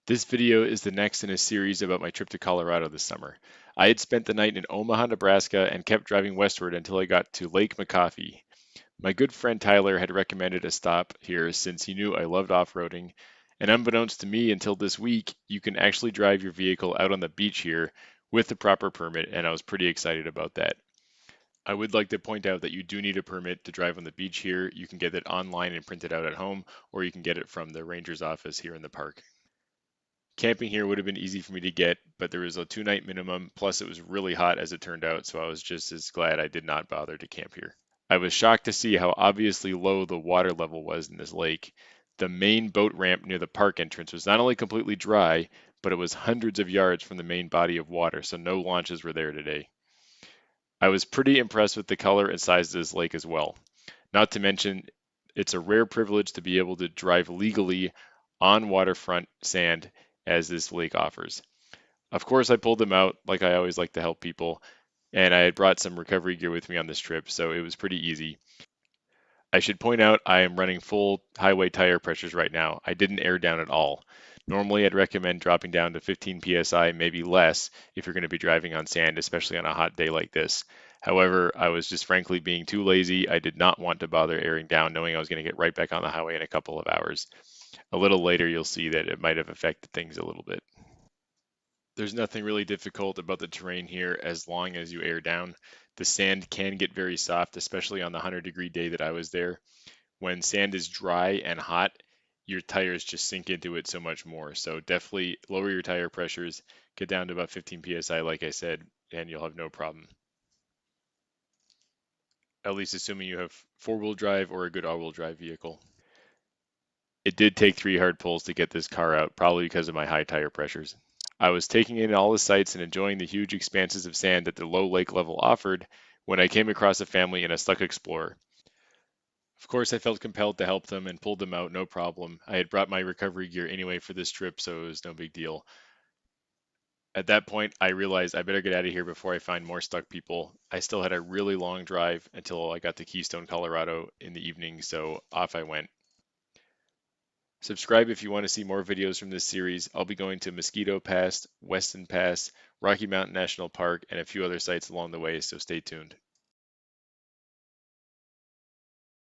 This video is the next in a series about my trip to Colorado this summer. I had spent the night in Omaha, Nebraska, and kept driving westward until I got to Lake McConaughy. My good friend Tyler had recommended a stop here since he knew I loved off-roading, and unbeknownst to me until this week, you can actually drive your vehicle out on the beach here with the proper permit, and I was pretty excited about that. I would like to point out that you do need a permit to drive on the beach here. You can get it online and print it out at home, or you can get it from the ranger's office here in the park. Camping here would have been easy for me to get, but there was a 2 night minimum, plus it was really hot as it turned out, so I was just as glad I did not bother to camp here. I was shocked to see how obviously low the water level was in this lake. The main boat ramp near the park entrance was not only completely dry, but it was hundreds of yards from the main body of water, so no launches were there today. I was pretty impressed with the color and size of this lake as well. Not to mention, it's a rare privilege to be able to drive legally on waterfront sand as this lake offers. Of course, I pulled them out like I always like to help people, and I had brought some recovery gear with me on this trip, so it was pretty easy. I should point out I am running full highway tire pressures right now. I didn't air down at all. Normally, I'd recommend dropping down to 15 psi, maybe less, if you're going to be driving on sand, especially on a hot day like this. However, I was just frankly being too lazy. I did not want to bother airing down, knowing I was going to get right back on the highway in a couple of hours. A little later, you'll see that it might have affected things a little bit. There's nothing really difficult about the terrain here as long as you air down. The sand can get very soft, especially on the 100-degree day that I was there. When sand is dry and hot, your tires just sink into it so much more. So definitely lower your tire pressures, get down to about 15 psi, like I said, and you'll have no problem. At least assuming you have four-wheel drive or a good all-wheel drive vehicle. It did take 3 hard pulls to get this car out, probably because of my high tire pressures. I was taking in all the sights and enjoying the huge expanses of sand that the low lake level offered when I came across a family in a stuck Explorer. Of course, I felt compelled to help them and pulled them out, no problem. I had brought my recovery gear anyway for this trip, so it was no big deal. At that point, I realized I better get out of here before I find more stuck people. I still had a really long drive until I got to Keystone, Colorado in the evening, so off I went. Subscribe if you want to see more videos from this series. I'll be going to Mosquito Pass, Weston Pass, Rocky Mountain National Park, and a few other sites along the way, so stay tuned.